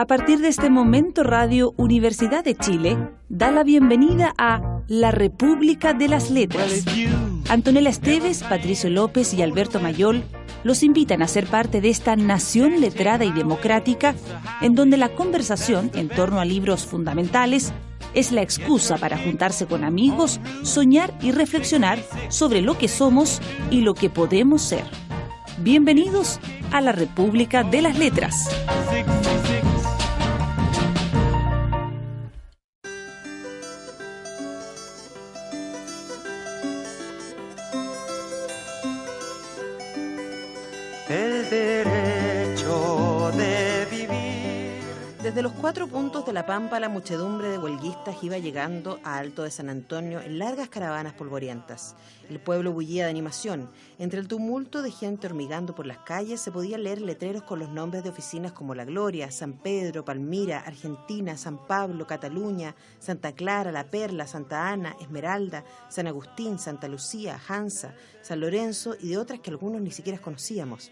A partir de este momento, Radio Universidad de Chile da la bienvenida a La República de las Letras. Antonella Esteves, Patricio López y Alberto Mayol los invitan a ser parte de esta nación letrada y democrática, en donde la conversación en torno a libros fundamentales es la excusa para juntarse con amigos, soñar y reflexionar sobre lo que somos y lo que podemos ser. Bienvenidos a La República de las Letras. El derecho de vivir. Desde los 4 puntos de la Pampa, la muchedumbre de huelguistas iba llegando a Alto de San Antonio en largas caravanas polvorientas. El pueblo bullía de animación. Entre el tumulto de gente hormigando por las calles se podían leer letreros con los nombres de oficinas como La Gloria, San Pedro, Palmira, Argentina, San Pablo, Cataluña, Santa Clara, La Perla, Santa Ana, Esmeralda, San Agustín, Santa Lucía, Hansa, San Lorenzo y de otras que algunos ni siquiera conocíamos.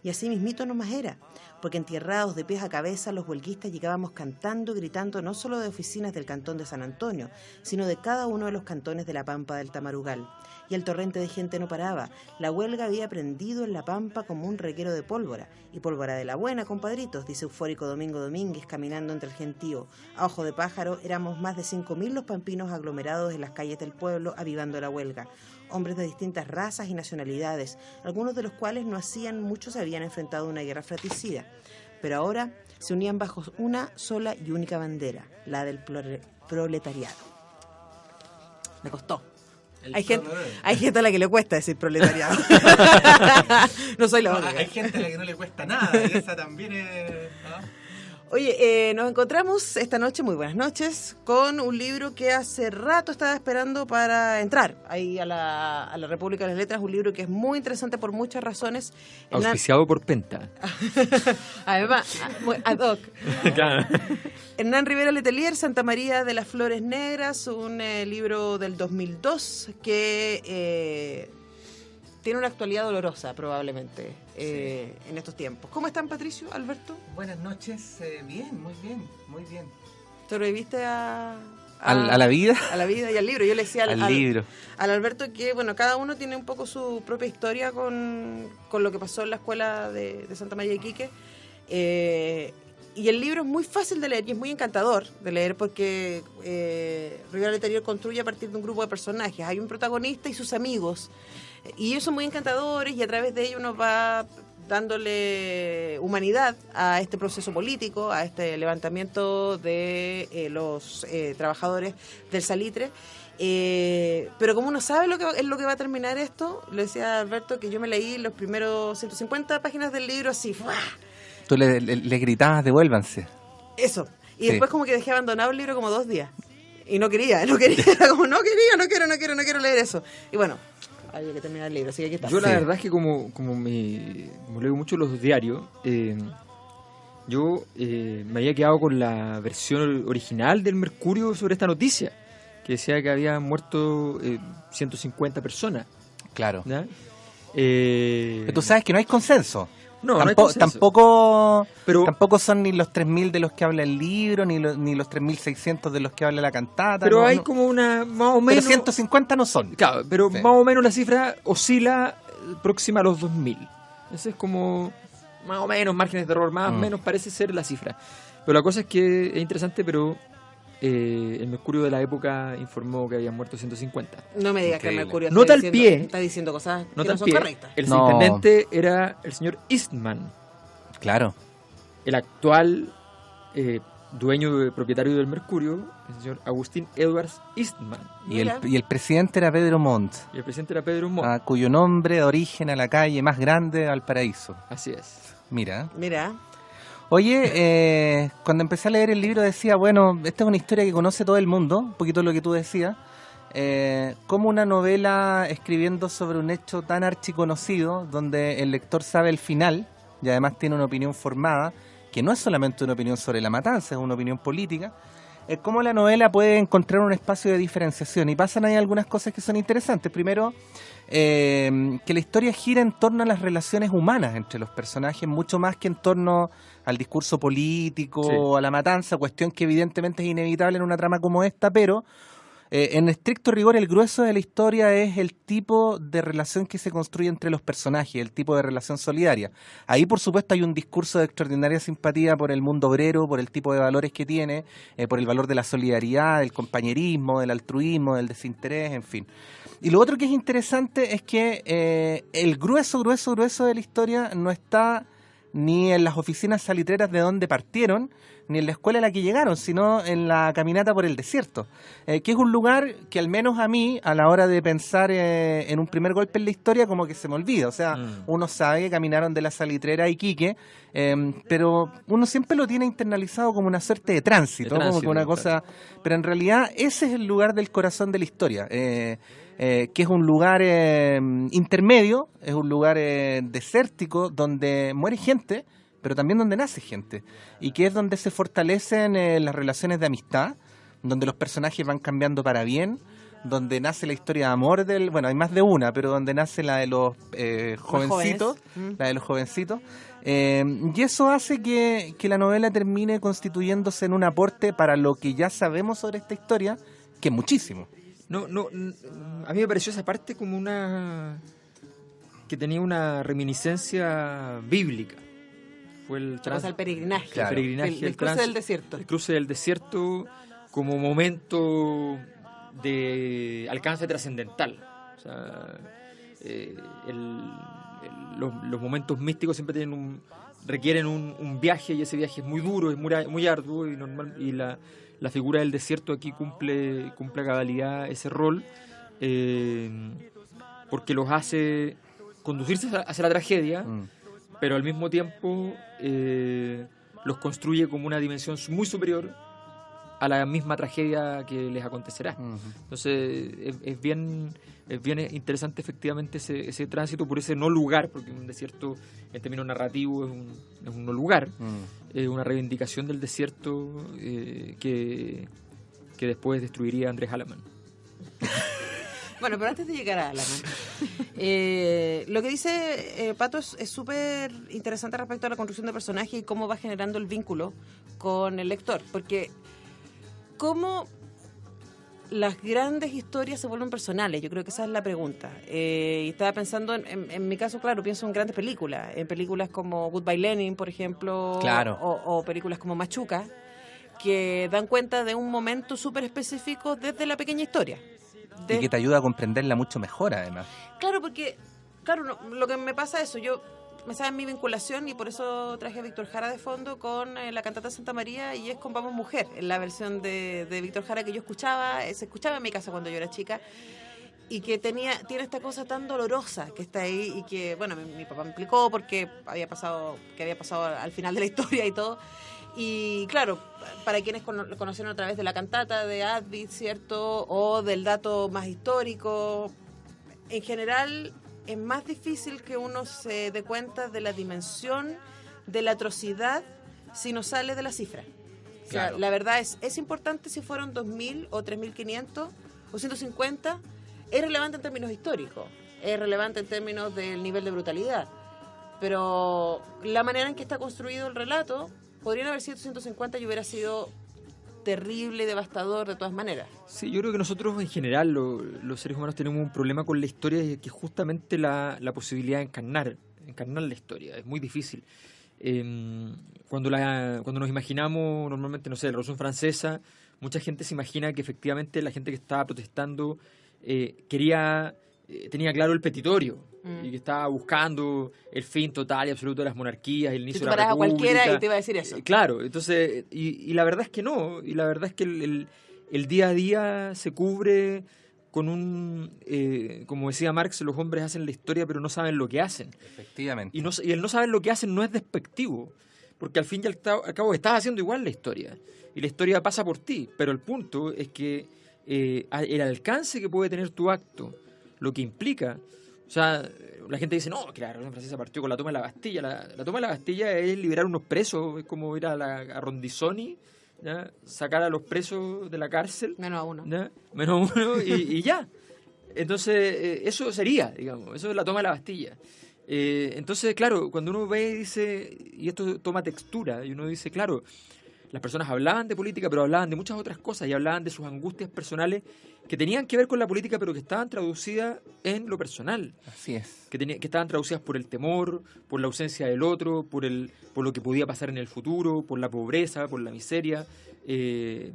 Y así mismito nomás era, porque entierrados de pies a cabeza los huelguistas llegábamos cantando y gritando no solo de oficinas del cantón de San Antonio, sino de cada uno de los cantones de la Pampa del Tamarugal. Y el torrente de gente no paraba. La huelga había prendido en la Pampa como un reguero de pólvora. Y pólvora de la buena, compadritos, dice eufórico Domingo Domínguez caminando entre el gentío. A ojo de pájaro éramos más de 5.000 los pampinos aglomerados en las calles del pueblo avivando la huelga. Hombres de distintas razas y nacionalidades, algunos de los cuales no hacían mucho se habían enfrentado a una guerra fratricida, pero ahora se unían bajo una sola y única bandera, la del proletariado. Me costó. Hay gente a la que le cuesta decir proletariado. No soy la única. Hay gente a la que no le cuesta nada, y esa también es... ¿no? Oye, nos encontramos esta noche, muy buenas noches, con un libro que hace rato estaba esperando para entrar ahí a la República de las Letras, un libro que es muy interesante por muchas razones. Auspiciado por Penta. Además, ad hoc. Claro. Hernán Rivera Letelier, Santa María de las Flores Negras, un libro del 2002 que... tiene una actualidad dolorosa, probablemente, en estos tiempos. ¿Cómo están, Patricio, Alberto? Buenas noches, bien, muy bien, muy bien. ¿Sobreviviste ¿A la vida? A la vida y al libro. Yo le decía al libro. Al Alberto que, bueno, cada uno tiene un poco su propia historia con lo que pasó en la escuela de Santa María de Iquique. Y el libro es muy fácil de leer y es muy encantador de leer porque Rivera Letelier construye a partir de un grupo de personajes. Hay un protagonista y sus amigos. Y ellos son muy encantadores y a través de ellos nos va dándole humanidad a este proceso político, a este levantamiento de los trabajadores del salitre. Pero como uno sabe lo que es lo que va a terminar esto, le decía a Alberto que yo me leí los primeros 150 páginas del libro así. ¡Fua! Tú le gritabas, devuélvanse. Eso. Y Sí. después como que dejé abandonado el libro como 2 días. Y no quería. Era como, no quiero leer eso. Y bueno, había que terminar el libro, así que aquí está. Yo la verdad es que como leo mucho los diarios, yo me había quedado con la versión original del Mercurio sobre esta noticia, que decía que habían muerto 150 personas. Claro. ¿Ya? Pero tú sabes que no hay consenso. No hay consenso. Tampoco son ni los 3.000 de los que habla el libro, ni los 3.600 de los que habla la cantata. Pero no, hay no. como una, más o menos... Pero 150 no son. Claro, pero Sí. más o menos la cifra oscila próxima a los 2.000. Ese es como, más o menos, márgenes de error, más o menos parece ser la cifra. Pero la cosa es que es interesante, pero el Mercurio de la época informó que habían muerto 150. No me digas que el Increíble. Mercurio Nota al diciendo, pie. está diciendo cosas que Nota no al son pie, correctas. el No. intendente era el señor Eastman, Claro. el actual propietario del Mercurio, el señor Agustín Edwards Eastman. Y Mira. el presidente era Pedro Montt, Y el presidente era Pedro Montt. cuyo nombre da origen a la calle más grande de Valparaíso. Así es. Mira. Mira, Oye, cuando empecé a leer el libro decía, bueno, esta es una historia que conoce todo el mundo, un poquito lo que tú decías, como una novela escribiendo sobre un hecho tan archiconocido, donde el lector sabe el final, y además tiene una opinión formada, que no es solamente una opinión sobre la matanza, es una opinión política, cómo la novela puede encontrar un espacio de diferenciación. Y pasan ahí algunas cosas que son interesantes. Primero, que la historia gira en torno a las relaciones humanas entre los personajes, mucho más que en torno al discurso político, Sí. a la matanza, cuestión que evidentemente es inevitable en una trama como esta, pero en estricto rigor el grueso de la historia es el tipo de relación que se construye entre los personajes, el tipo de relación solidaria. Ahí por supuesto hay un discurso de extraordinaria simpatía por el mundo obrero, por el tipo de valores que tiene, por el valor de la solidaridad, del compañerismo, del altruismo, del desinterés, en fin. Y lo otro que es interesante es que el grueso de la historia no está ni en las oficinas salitreras de donde partieron, ni en la escuela a la que llegaron, sino en la caminata por el desierto, que es un lugar que al menos a mí, a la hora de pensar en un primer golpe en la historia, como que se me olvida. O sea, uno sabe que caminaron de la salitrera a Iquique, pero uno siempre lo tiene internalizado como una suerte de tránsito, como que una cosa... Pero en realidad ese es el lugar del corazón de la historia, que es un lugar intermedio, es un lugar desértico, donde muere gente, pero también donde nace gente, y que es donde se fortalecen las relaciones de amistad, donde los personajes van cambiando para bien, donde nace la historia de amor del... Bueno, hay más de una, pero donde nace la de los jovencitos, la de los jovencitos, y eso hace que la novela termine constituyéndose en un aporte para lo que ya sabemos sobre esta historia, que es muchísimo. A mí me pareció esa parte como que tenía una reminiscencia bíblica. Fue el al peregrinaje. Claro. El peregrinaje, el cruce del desierto. El cruce del desierto como momento de alcance trascendental. O sea, los momentos místicos siempre requieren un viaje, y ese viaje es muy duro, es muy arduo, y la figura del desierto aquí cumple a cabalidad ese rol, porque los hace conducirse hacia la tragedia, pero al mismo tiempo los construye como una dimensión muy superior a la misma tragedia que les acontecerá. Entonces es bien interesante efectivamente ese tránsito por ese no lugar, porque un desierto en términos narrativos es un no lugar, una reivindicación del desierto que después destruiría Andrés Alaman. Bueno, pero antes de llegar a Alaman, lo que dice Pato es súper interesante respecto a la construcción de personaje y cómo va generando el vínculo con el lector, porque cómo las grandes historias se vuelven personales, yo creo que esa es la pregunta. Y estaba pensando, en mi caso, claro, pienso en grandes películas, en películas como Goodbye Lenin, por ejemplo, claro. o películas como Machuca, que dan cuenta de un momento súper específico desde la pequeña historia. Y que te ayuda a comprenderla mucho mejor, además. Claro, porque lo que me pasa es eso, yo me sabe mi vinculación y por eso traje a Víctor Jara de fondo con la cantata Santa María, y es con Vamos Mujer, en la versión de Víctor Jara que yo escuchaba, se escuchaba en mi casa cuando yo era chica, y que tiene esta cosa tan dolorosa que está ahí, y que, bueno, mi papá me explicó porque había pasado al final de la historia y todo. Y claro, para quienes lo conocieron a través de la cantata de Advid, ¿cierto? O del dato más histórico, en general es más difícil que uno se dé cuenta de la dimensión de la atrocidad si no sale de la cifra. O sea, Claro. la verdad es importante si fueron 2.000 o 3.500 o 150, es relevante en términos históricos, es relevante en términos del nivel de brutalidad, pero la manera en que está construido el relato, podrían haber sido 150 y hubiera sido terrible y devastador de todas maneras. Sí, yo creo que nosotros en general, los seres humanos, tenemos un problema con la historia, y que justamente la posibilidad de encarnar la historia es muy difícil. Cuando nos imaginamos normalmente, no sé, la Revolución Francesa, mucha gente se imagina que efectivamente la gente que estaba protestando tenía claro el petitorio, y que estaba buscando el fin total y absoluto de las monarquías, el inicio Si tú de la paras a república. cualquiera y te iba a decir eso. Claro, entonces, y la verdad es que no, y la verdad es que el día a día se cubre con como decía Marx, los hombres hacen la historia pero no saben lo que hacen. Efectivamente. Y el no saber lo que hacen no es despectivo, porque al fin y al cabo estás haciendo igual la historia, y la historia pasa por ti, pero el punto es que el alcance que puede tener tu acto, lo que implica, o sea, la gente dice, no, que la Revolución Francesa partió con la toma de la Bastilla. La toma de la Bastilla es liberar unos presos, es como ir a Rondizoni ¿ya? Sacar a los presos de la cárcel, Menos a uno. ¿ya? Menos uno y ya. Entonces, eso sería, digamos, eso es la toma de la Bastilla. Entonces, claro, cuando uno ve y dice, y esto toma textura, y uno dice, claro, las personas hablaban de política, pero hablaban de muchas otras cosas, y hablaban de sus angustias personales que tenían que ver con la política, pero que estaban traducidas en lo personal. Así es. Que estaban traducidas por el temor, por la ausencia del otro, por lo que podía pasar en el futuro, por la pobreza, por la miseria,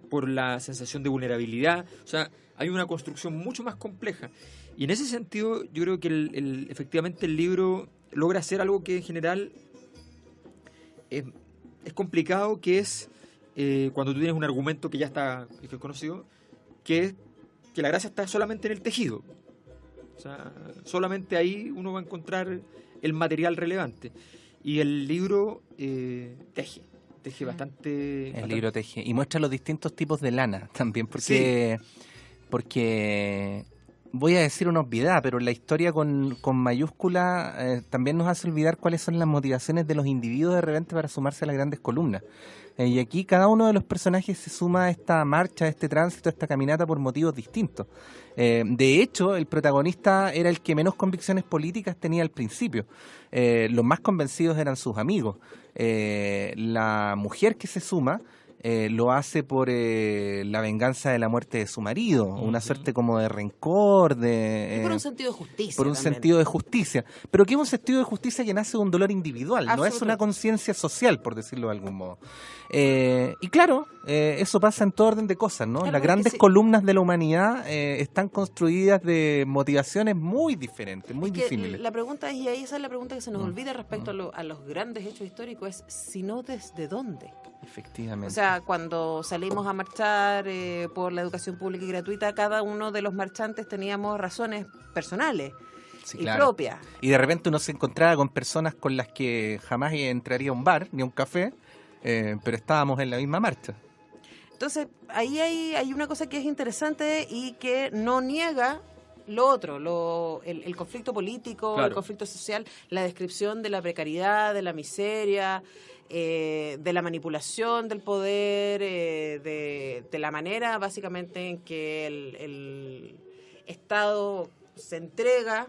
por la sensación de vulnerabilidad. O sea, hay una construcción mucho más compleja. Y en ese sentido, yo creo que efectivamente el libro logra hacer algo que en general es complicado, que es cuando tú tienes un argumento que ya está que es conocido, que es que la gracia está solamente en el tejido. O sea, solamente ahí uno va a encontrar el material relevante. Y el libro teje bastante... El libro teje. Y muestra los distintos tipos de lana también, porque voy a decir una obviedad, pero la historia con mayúscula también nos hace olvidar cuáles son las motivaciones de los individuos de repente para sumarse a las grandes columnas. Y aquí cada uno de los personajes se suma a esta marcha, a este tránsito, a esta caminata por motivos distintos. De hecho, el protagonista era el que menos convicciones políticas tenía al principio. Los más convencidos eran sus amigos. La mujer que se suma lo hace por la venganza de la muerte de su marido, una suerte como de rencor, Y por un sentido de justicia. por un también. sentido de justicia, pero que es un sentido de justicia que nace de un dolor individual, no es una conciencia social, por decirlo de algún modo. Y claro, eso pasa en todo orden de cosas, ¿no? Claro, Las porque grandes sí. columnas de la humanidad están construidas de motivaciones muy diferentes, muy Es que disímiles. la pregunta es, y ahí esa es la pregunta que se nos olvida respecto a los grandes hechos históricos, es si no desde dónde. Efectivamente. O sea, cuando salimos a marchar por la educación pública y gratuita, cada uno de los marchantes teníamos razones personales Sí, y claro. propias. Y de repente uno se encontraba con personas con las que jamás entraría a un bar ni a un café, pero estábamos en la misma marcha. Entonces, ahí hay una cosa que es interesante y que no niega lo otro, el conflicto político, Claro. el conflicto social, la descripción de la precariedad, de la miseria, de la manipulación del poder, de la manera básicamente en que el Estado se entrega,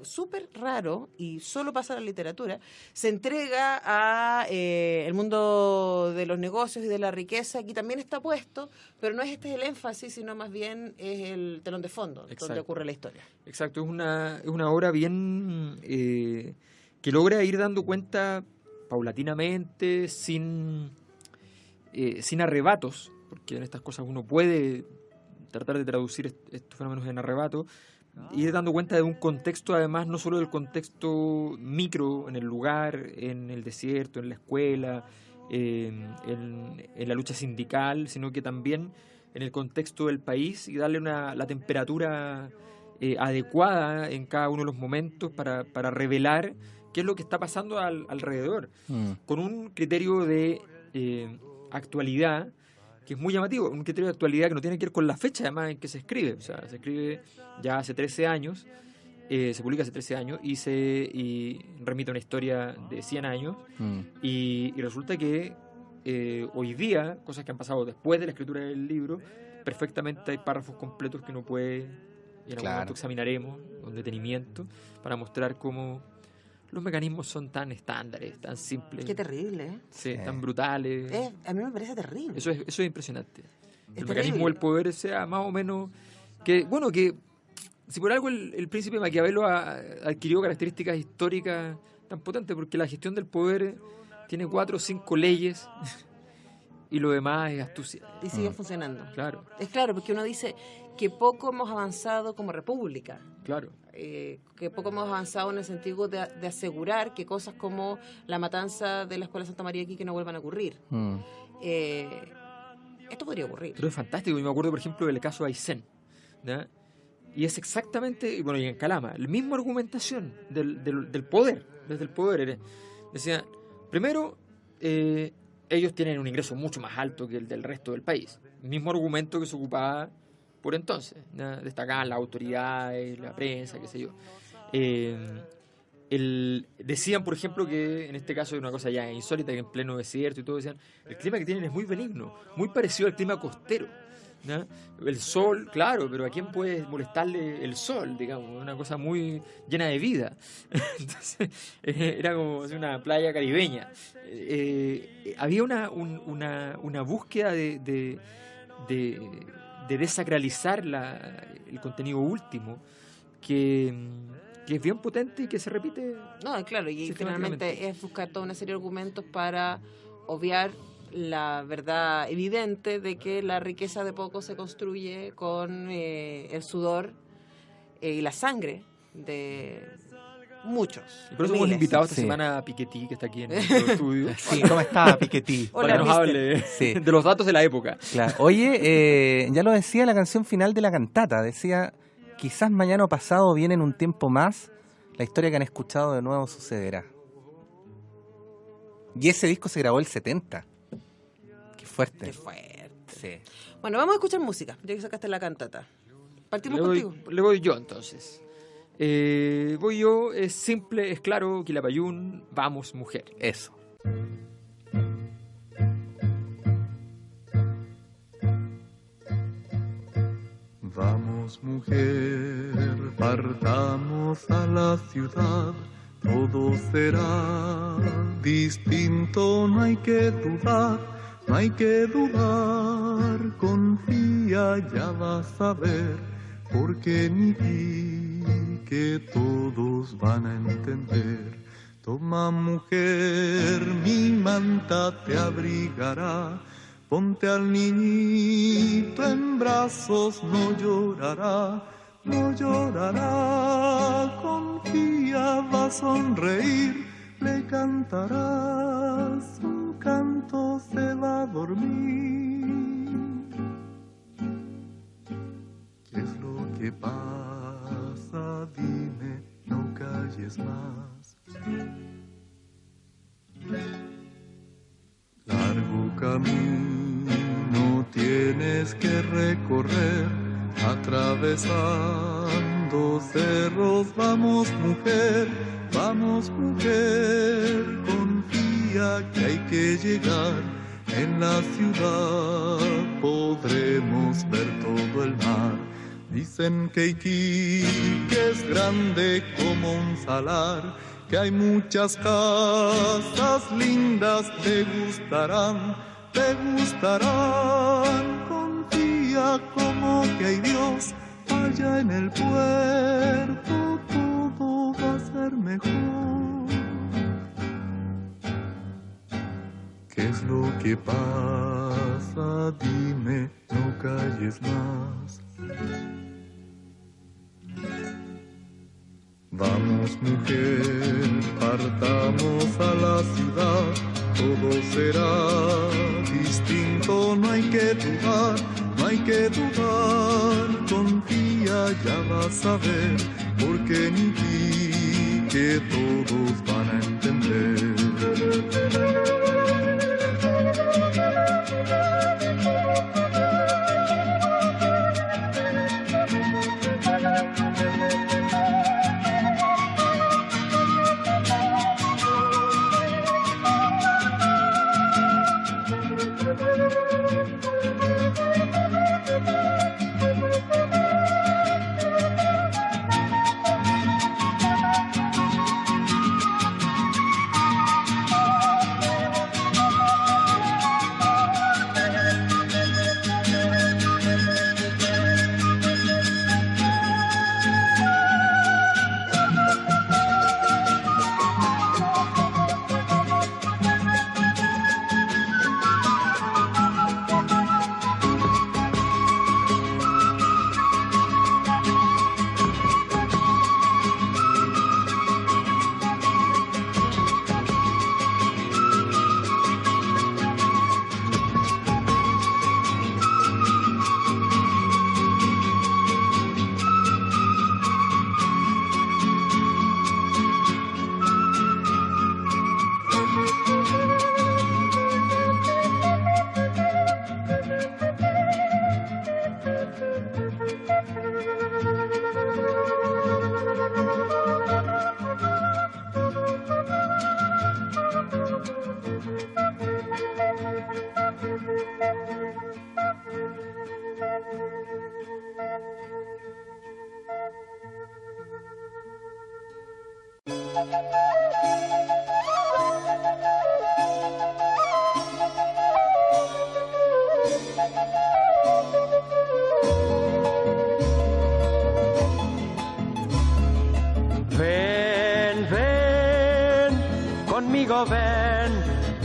súper raro y solo pasa en la literatura, se entrega a el mundo de los negocios y de la riqueza. Aquí también está puesto, pero no es este el énfasis, sino más bien es el telón de fondo donde Exacto. ocurre la historia. Exacto, es una obra bien que logra ir dando cuenta paulatinamente, sin arrebatos, porque en estas cosas uno puede tratar de traducir estos fenómenos en arrebato, ir dando cuenta de un contexto, además, no solo del contexto micro, en el lugar, en el desierto, en la escuela, en la lucha sindical, sino que también en el contexto del país, y darle la temperatura adecuada en cada uno de los momentos para revelar qué es lo que está pasando alrededor, con un criterio de actualidad que es muy llamativo, un criterio de actualidad que no tiene que ver con la fecha además en que se escribe. O sea, se escribe ya hace 13 años, se publica hace 13 años y remite a una historia de 100 años y resulta que hoy día, cosas que han pasado después de la escritura del libro, perfectamente hay párrafos completos que uno puede, y en algún momento examinaremos con detenimiento para mostrar cómo los mecanismos son tan estándares, tan simples. Qué terrible, ¿eh? Sí, tan brutales. A mí me parece terrible. Eso es impresionante. Es El terrible. mecanismo del poder sea más o menos que si por algo el príncipe Maquiavelo adquirió características históricas tan potentes, porque la gestión del poder tiene 4 o 5 leyes y lo demás es astucia. Y sigue funcionando. Claro, Es claro, porque uno dice que poco hemos avanzado como república. claro. Que poco hemos avanzado en el sentido de asegurar que cosas como la matanza de la Escuela Santa María aquí que no vuelvan a ocurrir. Esto podría ocurrir. Pero es fantástico. Yo me acuerdo, por ejemplo, del caso de Aysén, ¿ya? Y es exactamente, bueno, y en Calama, la misma argumentación del poder, desde el poder. Decía, primero, ellos tienen un ingreso mucho más alto que el del resto del país. Mismo argumento que se ocupaba por entonces, ¿no? Destacaban las autoridades, la prensa, qué sé yo. decían, por ejemplo, que en este caso es una cosa ya insólita, que en pleno desierto y todo, decían, el clima que tienen es muy benigno, muy parecido al clima costero, ¿no? El sol, claro, pero ¿a quién puede molestarle el sol? Digamos, una cosa muy llena de vida. Entonces, era como una playa caribeña. Había una búsqueda de desacralizar el contenido último que es bien potente y que se repite. No, claro, y sistemáticamente. finalmente es buscar toda una serie de argumentos para obviar la verdad evidente de que la riqueza de poco se construye con el sudor y la sangre de muchos. Y por eso hemos miles. invitado esta Sí. semana a Piketty, que está aquí en nuestro estudio, Sí, ¿cómo está, Piketty? Hola, para que nos mister. hable Sí. de los datos de la época. Claro. Oye, ya lo decía la canción final de la cantata, decía, quizás mañana o pasado viene en un tiempo más, la historia que han escuchado de nuevo sucederá. Y ese disco se grabó el 70. Qué fuerte. Qué fuerte. Sí. Bueno, vamos a escuchar música, ya que sacaste la cantata. Partimos contigo. Le voy yo entonces. Voy yo, es simple, es claro, Quilapayún, vamos mujer. Eso. Vamos mujer, partamos a la ciudad, todo será distinto, no hay que dudar, no hay que dudar, confía, ya vas a ver, porque ni ti que todos van a entender. Toma mujer, mi manta te abrigará, ponte al niñito en brazos, no llorará, no llorará, confía, va a sonreír, le cantarás, un canto se va a dormir. ¿Qué es lo que pasa? Dime, no calles más. Largo camino tienes que recorrer, atravesando cerros. Vamos mujer, confía que hay que llegar. En la ciudad podremos ver todo el mar. Dicen que Iquique es grande como un salar, que hay muchas casas lindas, te gustarán, confía como que hay Dios allá en el puerto, todo va a ser mejor. ¿Qué es lo que pasa? Dime, no calles más. Vamos mujer, partamos a la ciudad, todo será distinto, no hay que dudar, no hay que dudar, confía, ya vas a ver, porque ni ti que todos van a entender. conmigo ven,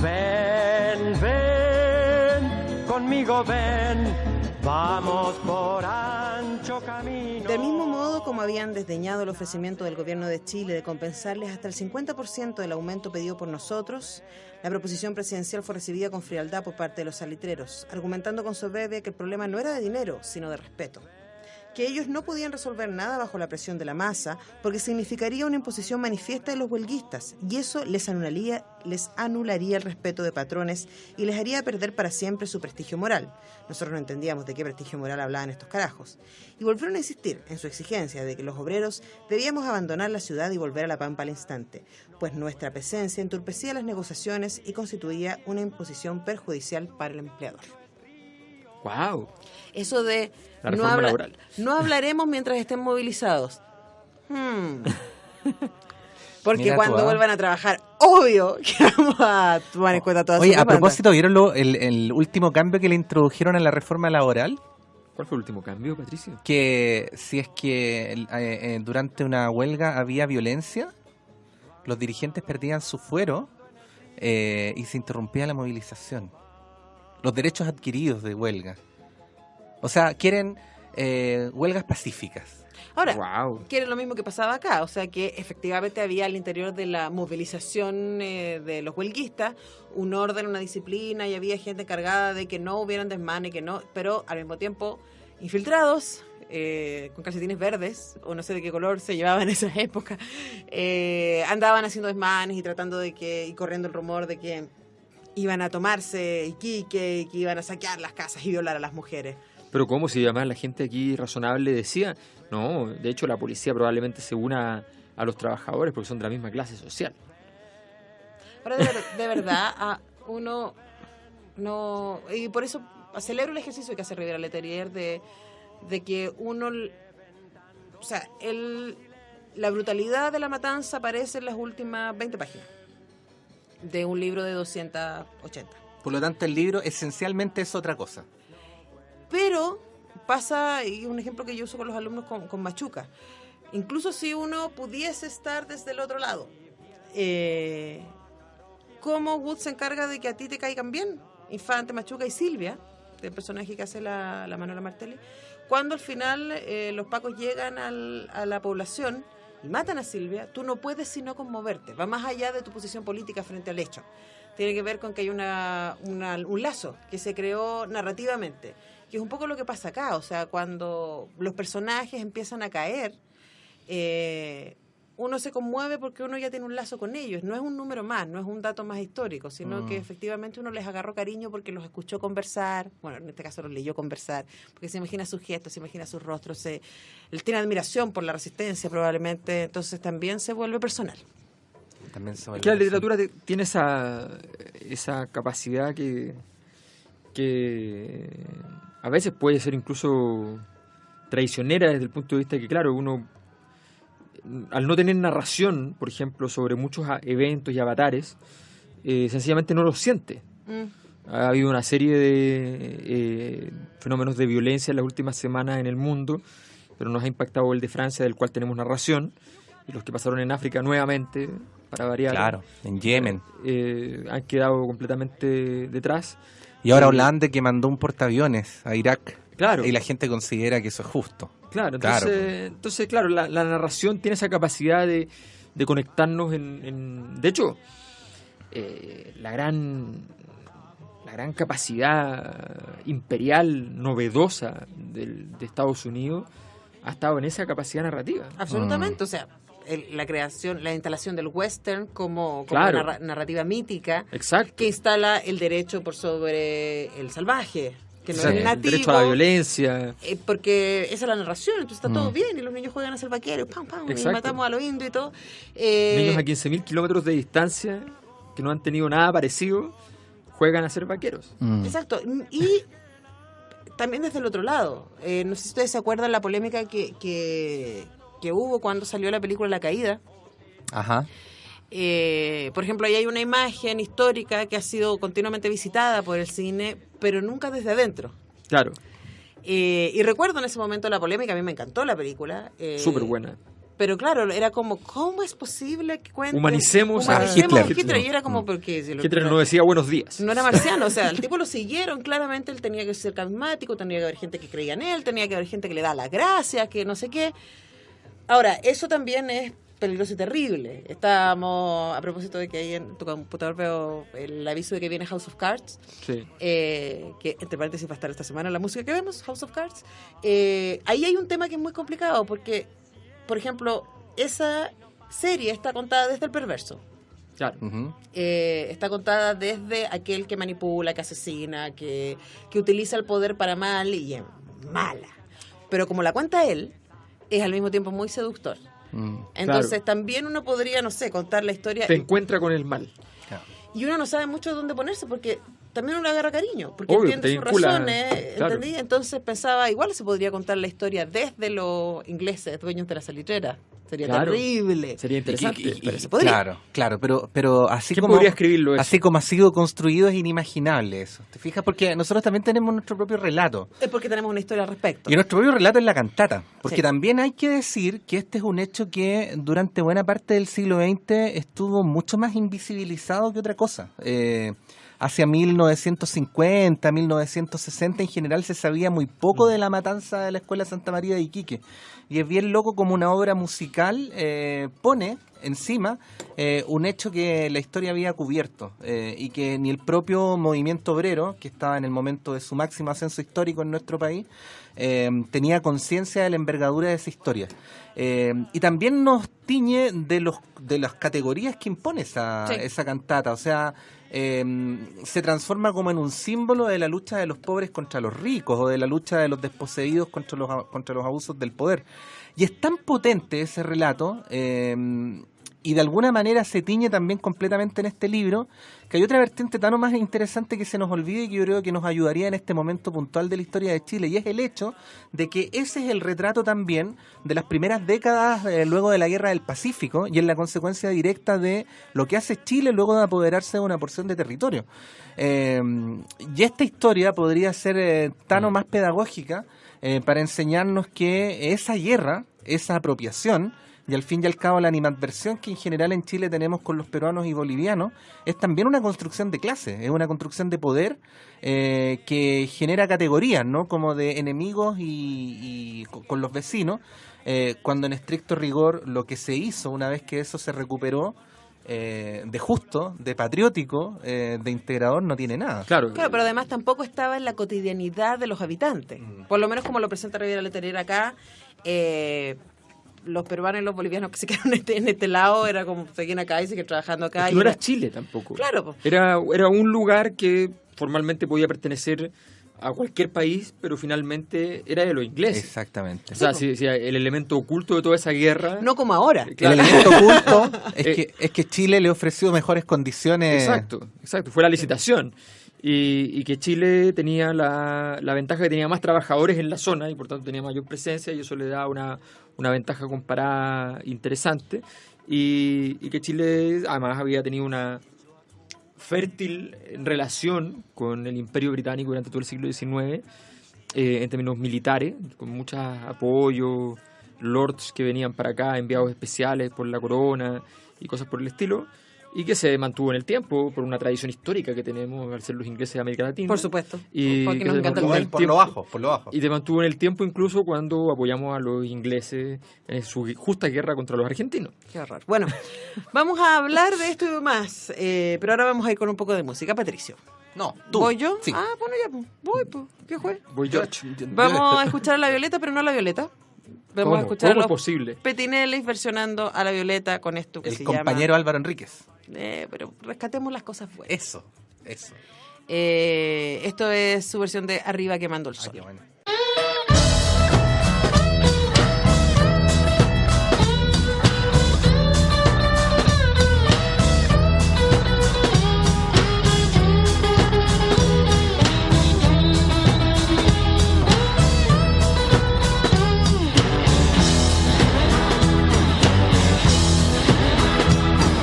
ven, ven, conmigo ven, vamos por ancho camino. Del mismo modo como habían desdeñado el ofrecimiento del gobierno de Chile de compensarles hasta el 50% del aumento pedido por nosotros, la proposición presidencial fue recibida con frialdad por parte de los salitreros, argumentando con soberbia que el problema no era de dinero, sino de respeto. Que ellos no podían resolver nada bajo la presión de la masa porque significaría una imposición manifiesta de los huelguistas y eso les anularía el respeto de patrones y les haría perder para siempre su prestigio moral. Nosotros no entendíamos de qué prestigio moral hablaban estos carajos. Y volvieron a insistir en su exigencia de que los obreros debíamos abandonar la ciudad y volver a la pampa al instante, pues nuestra presencia entorpecía las negociaciones y constituía una imposición perjudicial para el empleador. ¡Wow! Eso de La reforma laboral. no hablaremos mientras estén movilizados. Porque Mira cuando tú, vuelvan a trabajar, obvio que vamos a tomar en cuenta todas sus Oye, a demandas. propósito, ¿vieron el último cambio que le introdujeron a la reforma laboral? ¿Cuál fue el último cambio, Patricio? Que si es que durante una huelga había violencia, los dirigentes perdían su fuero y se interrumpía la movilización. Los derechos adquiridos de huelga. O sea, quieren huelgas pacíficas. Ahora, Wow. que era lo mismo que pasaba acá, o sea que efectivamente había al interior de la movilización de los huelguistas un orden, una disciplina y había gente encargada de que no hubieran desmanes, que no, pero al mismo tiempo infiltrados, con calcetines verdes o no sé de qué color se llevaba en esa época, andaban haciendo desmanes y tratando de que, y corriendo el rumor de que iban a tomarse Iquique y que iban a saquear las casas y violar a las mujeres. Pero ¿cómo? Si además la gente aquí razonable decía, no, de hecho la policía probablemente se una a los trabajadores porque son de la misma clase social. Ahora, de verdad, uno no... Y por eso celebro el ejercicio que hace Rivera Letelier de que uno... O sea, la brutalidad de la matanza aparece en las últimas 20 páginas de un libro de 280. Por lo tanto, el libro esencialmente es otra cosa. Pero pasa, y un ejemplo que yo uso con los alumnos con Machuca, incluso si uno pudiese estar desde el otro lado, ¿cómo Wood se encarga de que a ti te caigan bien? Infante, Machuca y Silvia, el personaje que hace la Manuela Martelli, cuando al final los pacos llegan a la población y matan a Silvia, tú no puedes sino conmoverte, va más allá de tu posición política frente al hecho. Tiene que ver con que hay un lazo que se creó narrativamente, que es un poco lo que pasa acá, o sea, cuando los personajes empiezan a caer, uno se conmueve porque uno ya tiene un lazo con ellos, no es un número más, no es un dato más histórico, sino que efectivamente uno les agarró cariño porque los escuchó conversar, bueno, en este caso los leyó conversar, porque se imagina sus gestos, se imagina sus rostros, él tiene admiración por la resistencia probablemente, entonces también se vuelve personal. También se Es que la literatura tiene esa capacidad que a veces puede ser incluso traicionera desde el punto de vista de que, claro, uno, al no tener narración, por ejemplo, sobre muchos eventos y avatares, sencillamente no los siente. Ha habido una serie de fenómenos de violencia en las últimas semanas en el mundo, pero nos ha impactado el de Francia, del cual tenemos narración, y los que pasaron en África nuevamente, para variar. Claro, en Yemen. Han quedado completamente detrás. Y ahora Hollande que mandó un portaaviones a Irak. Claro. Y la gente considera que eso es justo. Claro, entonces claro, la narración tiene esa capacidad de conectarnos de hecho, la gran capacidad imperial, novedosa de Estados Unidos ha estado en esa capacidad narrativa. Absolutamente, o sea, la creación, la instalación del western como Claro. narrativa mítica. Exacto. Que instala el derecho por sobre el salvaje, que no Exacto. es nativo. El derecho a la violencia. Porque esa es la narración, entonces está todo bien y los niños juegan a ser vaqueros, pam, pam, y Exacto. matamos a los indios y todo. Niños a 15.000 kilómetros de distancia que no han tenido nada parecido juegan a ser vaqueros. Exacto, y también desde el otro lado, no sé si ustedes se acuerdan la polémica que hubo cuando salió la película La Caída. Ajá. Por ejemplo, ahí hay una imagen histórica que ha sido continuamente visitada por el cine, pero nunca desde adentro. Claro, Y recuerdo en ese momento la polémica, a mí me encantó la película. súper buena. Pero claro, era como, ¿cómo es posible que cuenten? Humanicemos a Hitler. Y era como, porque... Hitler no decía buenos días. No era marciano, o sea, el tipo lo siguieron, claramente él tenía que ser carismático, tenía que haber gente que creía en él, tenía que haber gente que le da las gracias, que no sé qué. Ahora, eso también es peligroso y terrible. Estábamos, a propósito de que ahí en tu computador veo el aviso de que viene House of Cards, Sí. que entre paréntesis va a estar esta semana la música que vemos, House of Cards. Ahí hay un tema que es muy complicado, porque, por ejemplo, esa serie está contada desde el perverso. Claro. Ujú. Está contada desde aquel que manipula, que asesina, que utiliza el poder para mal y es mala. Pero como la cuenta él, es al mismo tiempo muy seductor. Entonces Claro. también uno podría, no sé, contar la historia Se encuentra con el mal. y uno no sabe mucho dónde ponerse porque también uno le agarra cariño, porque Obvio, entiende te sus vincula, razones, claro. ¿entendí? Entonces pensaba, igual se podría contar la historia desde los ingleses, dueños de la salitrera. Sería Claro. terrible. Sería interesante. Pero se podría. Claro, pero así ¿Quién como podría escribirlo eso? así como ha sido construido es inimaginable eso. ¿Te fijas? Porque nosotros también tenemos nuestro propio relato. Es porque tenemos una historia al respecto. Y nuestro propio relato es la cantata, porque Sí. también hay que decir que este es un hecho que durante buena parte del siglo XX estuvo mucho más invisibilizado que otra cosa. Hacia 1950, 1960 en general se sabía muy poco de la matanza de la Escuela Santa María de Iquique. Y es bien loco como una obra musical pone encima un hecho que la historia había cubierto y que ni el propio movimiento obrero, que estaba en el momento de su máximo ascenso histórico en nuestro país, tenía conciencia de la envergadura de esa historia. Y también nos tiñe de las categorías que impone esa cantata, o sea, se transforma como en un símbolo de la lucha de los pobres contra los ricos o de la lucha de los desposeídos contra los abusos del poder. Y es tan potente ese relato y de alguna manera se tiñe también completamente en este libro, que hay otra vertiente tan o más interesante que se nos olvide y que yo creo que nos ayudaría en este momento puntual de la historia de Chile, y es el hecho de que ese es el retrato también de las primeras décadas luego de la Guerra del Pacífico, y es la consecuencia directa de lo que hace Chile luego de apoderarse de una porción de territorio. Y esta historia podría ser tan o más pedagógica para enseñarnos que esa guerra, esa apropiación, y al fin y al cabo la animadversión que en general en Chile tenemos con los peruanos y bolivianos, es también una construcción de clase, es una construcción de poder que genera categorías, ¿no? Como de enemigos y con los vecinos, cuando en estricto rigor lo que se hizo una vez que eso se recuperó, de justo, de patriótico, de integrador, no tiene nada. Claro, Claro, pero además tampoco estaba en la cotidianidad de los habitantes. Por lo menos como lo presenta Riviera Letelier acá, los peruanos y los bolivianos que se quedaron en este lado era como seguían acá y siguen trabajando acá. es que y no era Chile tampoco. Claro, po. Era un lugar que formalmente podía pertenecer a cualquier país, pero finalmente era de los ingleses. Exactamente. O sea, si el elemento oculto de toda esa guerra... No como ahora. Claro. El elemento oculto es que Chile le ofreció mejores condiciones. Exacto. Fue la licitación. Y que Chile tenía la ventaja que tenía más trabajadores en la zona y por tanto tenía mayor presencia, y eso le da una ventaja comparada interesante. Y que Chile además había tenido una fértil relación con el Imperio Británico durante todo el siglo XIX, en términos militares, con mucho apoyo, lords que venían para acá, enviados especiales por la corona y cosas por el estilo, y que se mantuvo en el tiempo por una tradición histórica que tenemos al ser los ingleses de América Latina. Por supuesto. Y Porque que nos se encanta el mantuvo en té. Por lo bajo. Y te mantuvo en el tiempo incluso cuando apoyamos a los ingleses en su justa guerra contra los argentinos. Qué horror. Bueno, vamos a hablar de esto y más, pero ahora vamos a ir con un poco de música. Patricio. No, tú. ¿Voy yo? Sí. Ah, bueno, ya, pues. Voy, pues. ¿Qué fue? Voy yo. Vamos a escuchar a La Violeta, pero no a La Violeta. Vamos a escuchar a ¿Cómo es los posible? Petineles versionando a La Violeta con esto que El se compañero Álvaro Enríquez. llama... pero rescatemos las cosas buenas. Eso. Esto es su versión de Arriba quemando el sol. Qué bueno.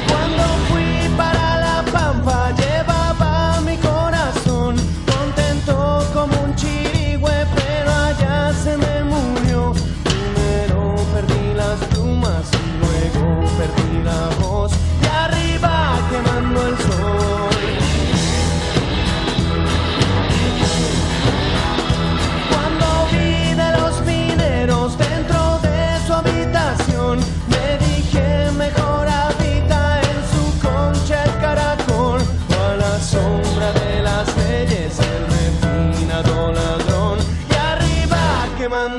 Cuando fui para la pampa llevaba mi corazón contento como un chirigüe.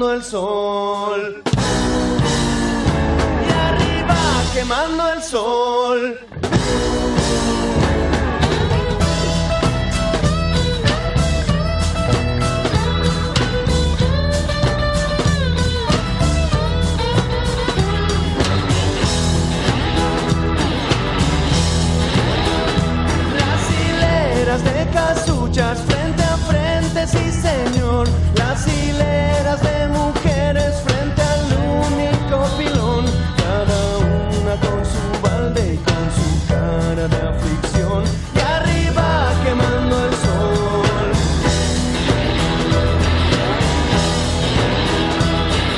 quemando el sol. Y arriba quemando el sol. De casuchas frente a frente, sí señor. Las hileras de mujeres frente al único pilón, cada una con su balde y con su cara de aflicción. Y arriba quemando el sol.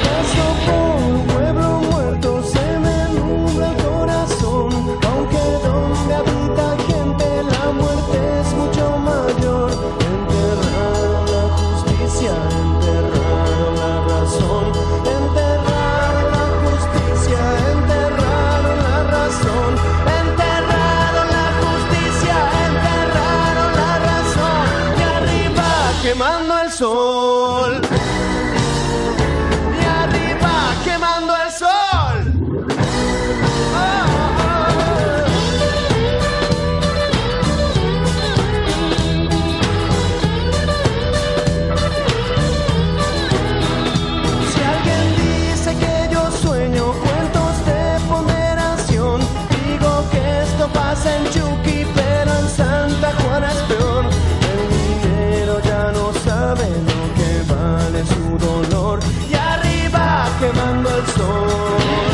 Paso por un pueblo muerto, se me nubla el corazón, aunque donde habita gente la muerte es mucho mayor. Enterraron la justicia, enterraron la razón, enterraron la justicia, enterraron la razón, enterraron la justicia, enterraron la razón. Y arriba quemando el sol. Y arriba quemando el sol. En Chucky, pero en Santa Juana es peor. El dinero ya no sabe lo que vale su dolor. Y arriba quemando el sol.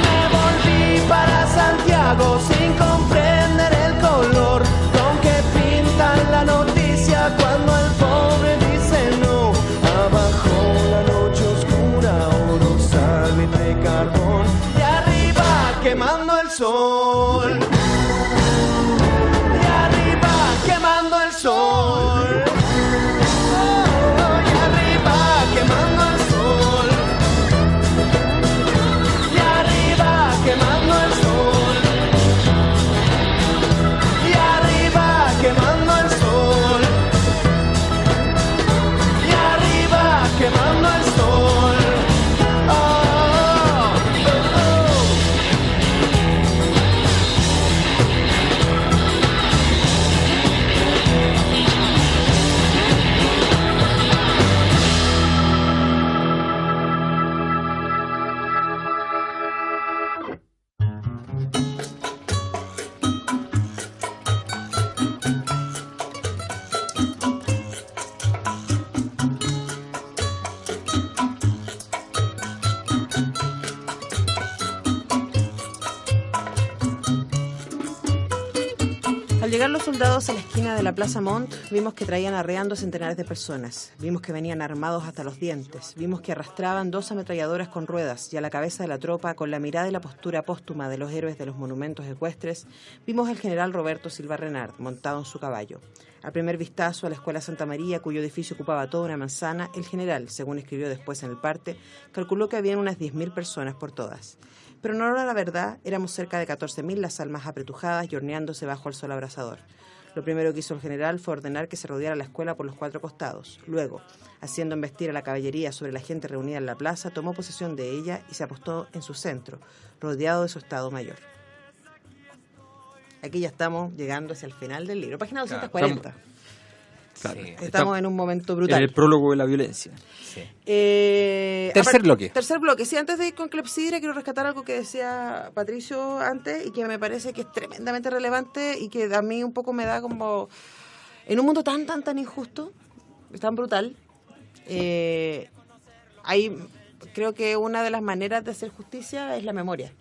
Me volví para Santiago sin comprender el color con que pintan la noticia cuando el pobre dice no. Abajo la noche oscura, oro, sal y carbón. Y arriba quemando el sol. Y arriba quemando el sol. Oh, y arriba quemando el sol. Y arriba quemando el sol. Y arriba quemando el sol. Y arriba quemando el sol. Al llegar los soldados a la esquina de la Plaza Montt, vimos que traían arreando centenares de personas. Vimos que venían armados hasta los dientes. Vimos que arrastraban 2 ametralladoras con ruedas y a la cabeza de la tropa, con la mirada y la postura póstuma de los héroes de los monumentos ecuestres, vimos al general Roberto Silva Renard montado en su caballo. Al primer vistazo a la Escuela Santa María, cuyo edificio ocupaba toda una manzana, el general, según escribió después en el parte, calculó que habían unas 10.000 personas por todas. Pero en honor a la verdad, éramos cerca de 14.000 las almas apretujadas y horneándose bajo el sol abrasador. Lo primero que hizo el general fue ordenar que se rodeara la escuela por los 4 costados. Luego, haciendo embestir a la caballería sobre la gente reunida en la plaza, tomó posesión de ella y se apostó en su centro, rodeado de su Estado Mayor. Aquí ya estamos llegando hacia el final del libro, página 240. Claro, estamos en un momento brutal. En el prólogo de la violencia. Sí. Tercer bloque. Tercer bloque. Sí, antes de ir con Clepsidra, quiero rescatar algo que decía Patricio antes y que me parece que es tremendamente relevante y que a mí un poco me da como... En un mundo tan injusto, tan brutal, creo que una de las maneras de hacer justicia es la memoria.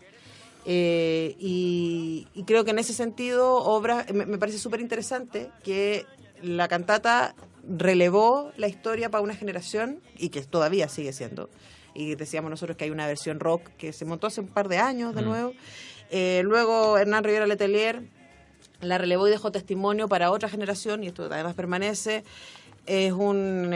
Y creo que en ese sentido me parece súper interesante que la cantata relevó la historia para una generación y que todavía sigue siendo. Y decíamos nosotros que hay una versión rock que se montó hace un par de años de nuevo. Luego Hernán Rivera Letelier la relevó y dejó testimonio para otra generación, y esto además permanece. Es un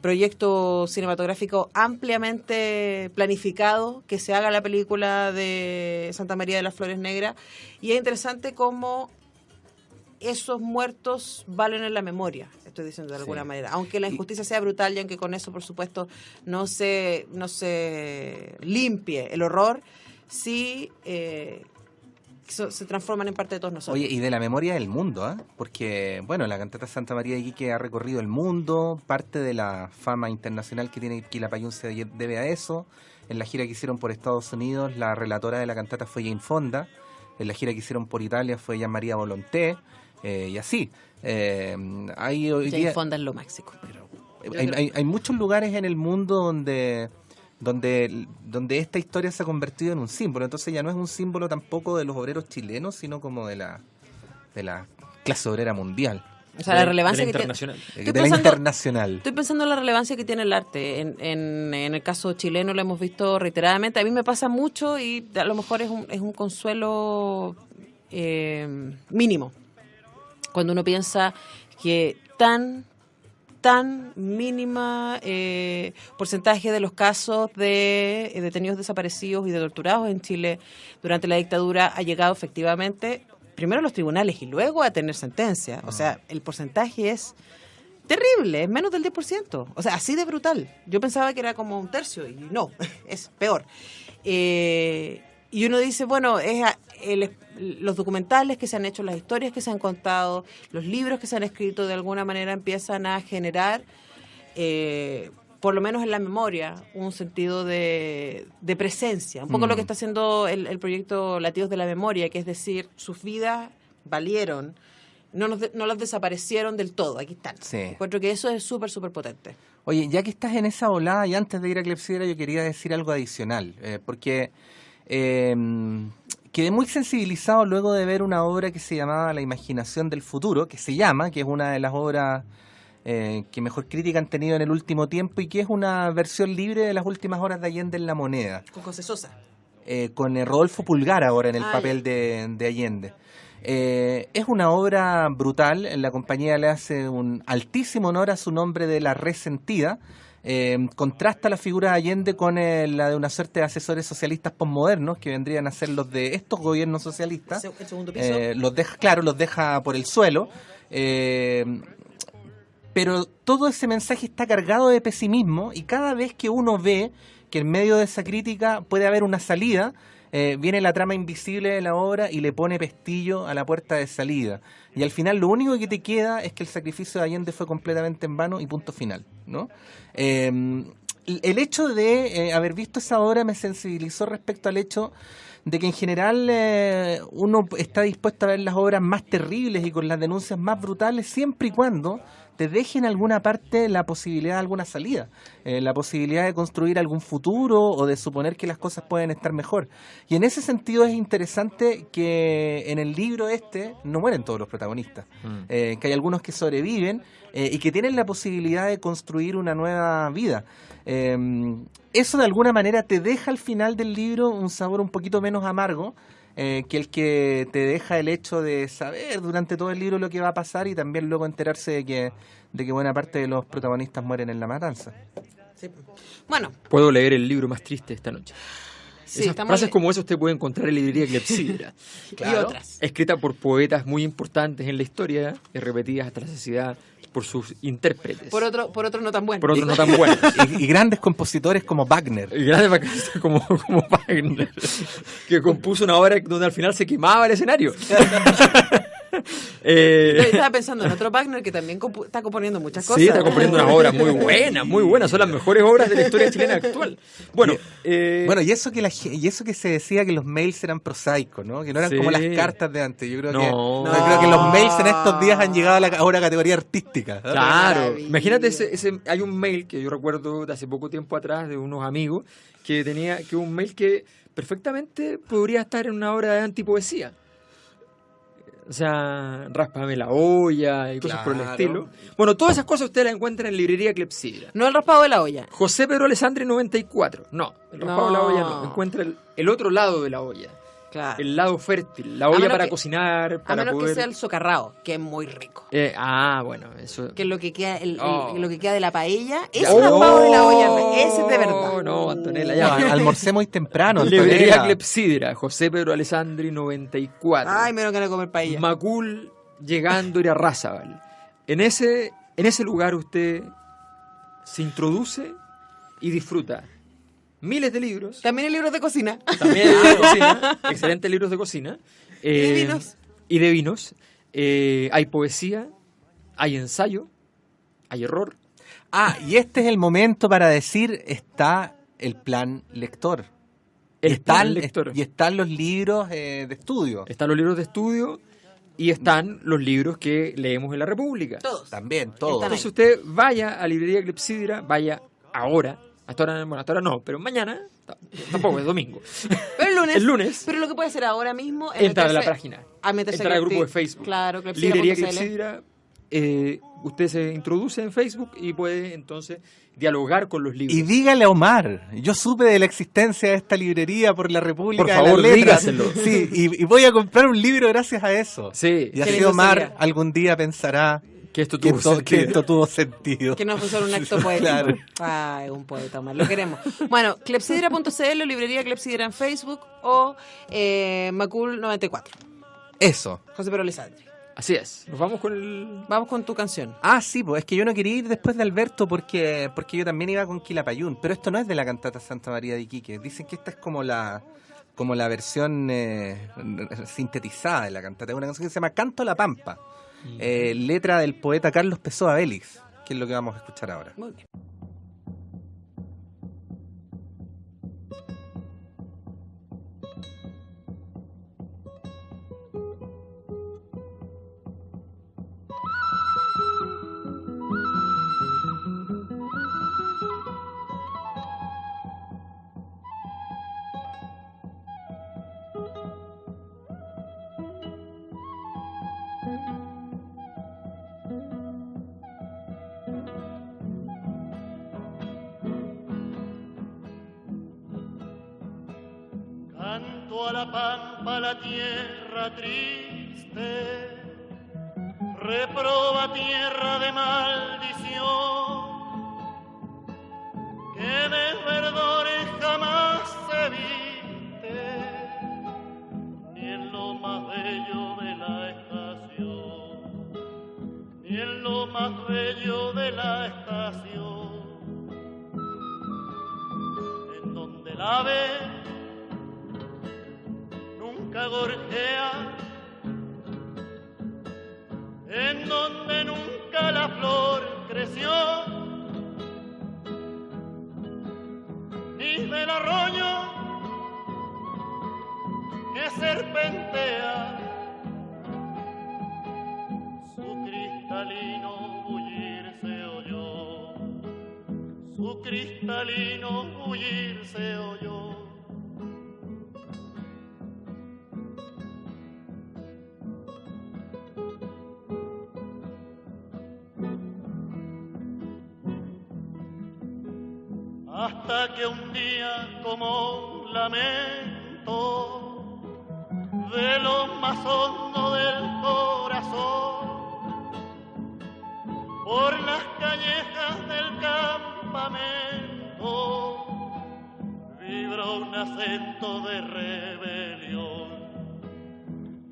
proyecto cinematográfico ampliamente planificado, que se haga la película de Santa María de las Flores Negras, y es interesante cómo esos muertos valen en la memoria, estoy diciendo de alguna manera. Aunque la injusticia sea brutal y aunque con eso, por supuesto, no se limpie el horror, sí se transforman en parte de todos nosotros. Oye, y de la memoria del mundo, porque, bueno, la cantata Santa María de Iquique ha recorrido el mundo, parte de la fama internacional que tiene Quilapayún se debe a eso. En la gira que hicieron por Estados Unidos, la relatora de la cantata fue Jane Fonda. En la gira que hicieron por Italia fue Gian María Volonté, y así. Hay hoy Jane día, Fonda es lo máximo. hay muchos lugares en el mundo donde esta historia se ha convertido en un símbolo. Entonces ya no es un símbolo tampoco de los obreros chilenos, sino como de la clase obrera mundial. O sea, la relevancia que internacional. tiene. De la internacional. Estoy pensando en la relevancia que tiene el arte. En el caso chileno lo hemos visto reiteradamente. A mí me pasa mucho y a lo mejor es un consuelo mínimo. Cuando uno piensa que tan mínima porcentaje de los casos de detenidos desaparecidos y de torturados en Chile durante la dictadura ha llegado efectivamente primero a los tribunales y luego a tener sentencia. O sea, el porcentaje es terrible, es menos del 10%. O sea, así de brutal. Yo pensaba que era como un tercio y no, es peor. Y uno dice, bueno, los documentales que se han hecho, las historias que se han contado, los libros que se han escrito, de alguna manera empiezan a generar, por lo menos en la memoria, un sentido de presencia. Un poco lo que está haciendo el proyecto Latidos de la Memoria, que es decir, sus vidas valieron, no las desaparecieron del todo, aquí están. Sí. Encuentro que eso es súper, súper potente. Oye, ya que estás en esa volada, y antes de ir a Clepsidra, yo quería decir algo adicional, porque quedé muy sensibilizado luego de ver una obra que se llamaba La Imaginación del Futuro, que es una de las obras que mejor crítica han tenido en el último tiempo y que es una versión libre de las últimas horas de Allende en La Moneda. Con José Sosa. Con Rodolfo Pulgar ahora en el papel de Allende. Es una obra brutal, la compañía le hace un altísimo honor a su nombre de La Resentida. Contrasta la figura de Allende con la de una suerte de asesores socialistas posmodernos que vendrían a ser los de estos gobiernos socialistas. El segundo piso. Los deja por el suelo. Pero todo ese mensaje está cargado de pesimismo y cada vez que uno ve que en medio de esa crítica puede haber una salida, viene la trama invisible de la obra y le pone pestillo a la puerta de salida. Y al final lo único que te queda es que el sacrificio de Allende fue completamente en vano y punto final, ¿no? El hecho de haber visto esa obra me sensibilizó respecto al hecho de que en general uno está dispuesto a ver las obras más terribles y con las denuncias más brutales siempre y cuando te deje en alguna parte la posibilidad de alguna salida, la posibilidad de construir algún futuro o de suponer que las cosas pueden estar mejor. Y en ese sentido es interesante que en el libro no mueren todos los protagonistas, que hay algunos que sobreviven y que tienen la posibilidad de construir una nueva vida. Eso de alguna manera te deja al final del libro un sabor un poquito menos amargo que el que te deja el hecho de saber durante todo el libro lo que va a pasar y también luego enterarse de que buena parte de los protagonistas mueren en la matanza. Sí. Bueno. Puedo leer el libro más triste esta noche. Sí, Esas frases como esa usted puede encontrar en la librería Clepsidra. Claro. Y otras. Escrita por poetas muy importantes en la historia y repetidas hasta la saciedad por sus intérpretes. Por otro no tan bueno. Por otro no tan bueno. Y grandes compositores como Wagner. Y grandes compositores como Wagner, que compuso una obra donde al final se quemaba el escenario. Estaba pensando en otro Wagner que también está componiendo muchas cosas. Sí, está componiendo unas obras muy buenas, son las mejores obras de la historia chilena actual. Bueno, y eso que se decía que los mails eran prosaicos, ¿no? Que no eran como las cartas de antes. Yo creo que los mails en estos días han llegado ahora a categoría artística. ¿No? Claro, imagínate hay un mail que yo recuerdo de hace poco tiempo atrás de unos amigos que tenía un mail que perfectamente podría estar en una obra de antipoesía. O sea, ráspame la olla y cosas por el estilo. Bueno, todas esas cosas usted las encuentra en librería Clepsidra. No el raspado de la olla. José Pedro Alessandri 94. No, el raspado de la olla no. Encuentra el otro lado de la olla. Claro. El lado fértil, la olla para cocinar, para a menos poder... que sea el socarrao, que es muy rico. Bueno, eso... Que es lo que queda, lo que queda de la paella, ese raspado de la olla, ese es de verdad. No, Antonella, ya. Almorcé muy temprano. Librería Clepsidra, José Pedro Alessandri 94. Ay, me no quiero comer paella. Macul llegando a Irarrázaval. En ese lugar usted se introduce y disfruta miles de libros. También hay libros de cocina. También hay libros de cocina, excelentes libros de cocina. Y de vinos. Y de vinos. Hay poesía, hay ensayo, hay error. Y este es el momento para decir, está el plan lector. Y están los libros de estudio. Están los libros de estudio y están los libros que leemos en la República. Todos. También, todos. Entonces usted vaya a Librería Clepsidra, vaya ahora. Hasta ahora no, pero mañana, tampoco, es domingo. Pero el lunes. Pero lo que puede hacer ahora mismo es entrar a la página. Entrar al grupo de Facebook. Claro, Librería Clepsidra. Usted se introduce en Facebook y puede entonces dialogar con los libros. Y dígale a Omar, yo supe de la existencia de esta librería por la República. Por favor, de las Letras. dígaselo. Sí, y voy a comprar un libro gracias a eso. Sí. Y así Omar algún día pensará que esto tuvo sentido. Que no fue solo un acto poético. Claro. Es un poeta, Omar, lo queremos. Bueno, clepsidra.cl, librería Clepsidra en Facebook o Macul 94. Eso. José Pedro Lisandri. Así es. Nos vamos con el... Vamos con tu canción. Sí, pues es que yo no quería ir después de Alberto porque yo también iba con Quilapayún, pero esto no es de la cantata Santa María de Iquique. Dicen que esta es como la versión sintetizada de la cantata. Es una canción que se llama Canto a la Pampa, letra del poeta Carlos Pessoa Vélez, que es lo que vamos a escuchar ahora. Muy bien. Canto a la pampa, la tierra triste, reproba tierra de maldición, que de verdores jamás se viste, ni en lo más bello de la estación, ni en lo más bello de la estación, en donde el ave nunca gorjea, en donde nunca la flor creció, ni del arroyo que serpentea su cristalino bullir se oyó, su cristalino bullir se oyó. Hasta que un día como un lamento de lo más hondo del corazón, por las callejas del campamento vibró un acento de rebelión,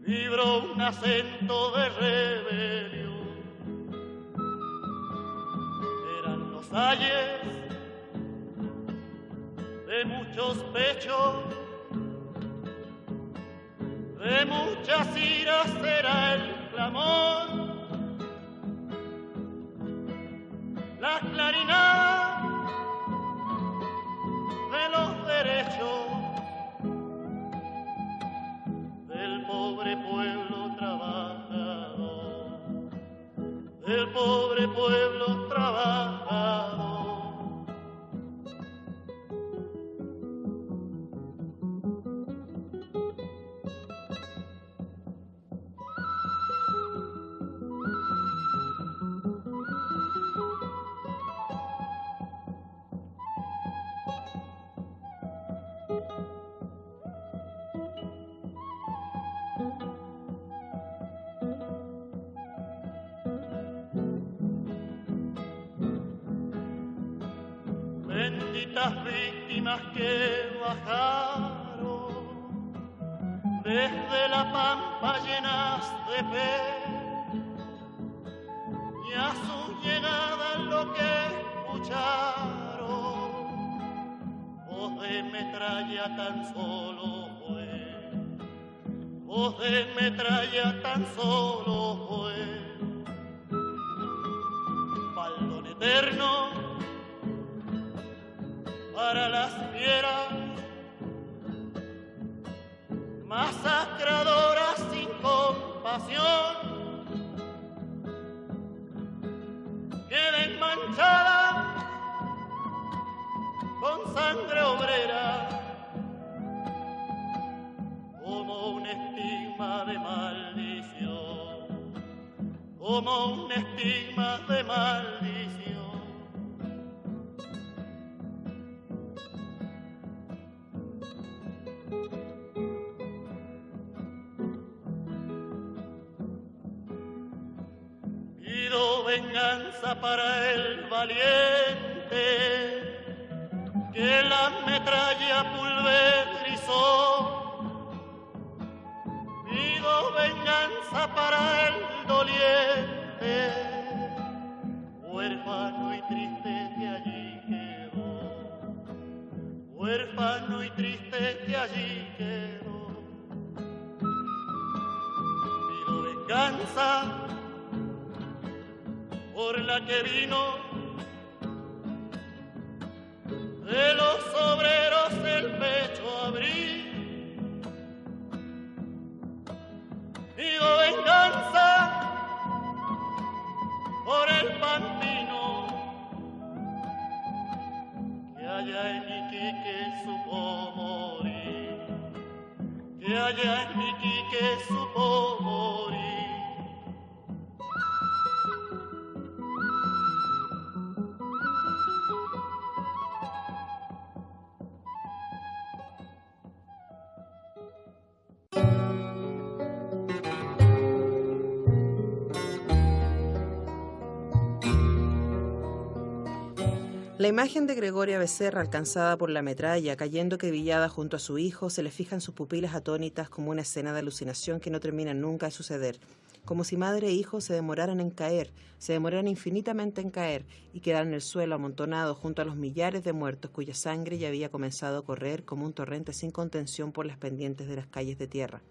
vibró un acento de rebelión. Eran los ayes de muchos pechos, de muchas iras era el clamor, la clarinada de los derechos del pobre pueblo trabajador, del pobre pueblo trabajador. Benditas víctimas que bajaron desde la pampa llenas de fe, a su llegada lo que escucharon, voz de metralla tan solo fue, voz de metralla tan solo fue, baldón eterno para las fieras, masacradoras sin compasión, queden manchadas con sangre obrera, como un estigma de maldición, como un estigma de maldición. Pido venganza para el valiente que la metralla pulverizó. Pido venganza para el doliente, huérfano y triste que allí quedó, huérfano y triste que allí quedó. Pido venganza por la que vino de los obreros el pecho abrí. Pido venganza por el pantino que allá en Iquique supo morir, que allá en Iquique supo morir. La imagen de Gregoria Becerra, alcanzada por la metralla, cayendo quevillada junto a su hijo, se le fija en sus pupilas atónitas como una escena de alucinación que no termina nunca de suceder. Como si madre e hijo se demoraran en caer, se demoraran infinitamente en caer y quedaran en el suelo amontonados junto a los millares de muertos cuya sangre ya había comenzado a correr como un torrente sin contención por las pendientes de las calles de tierra.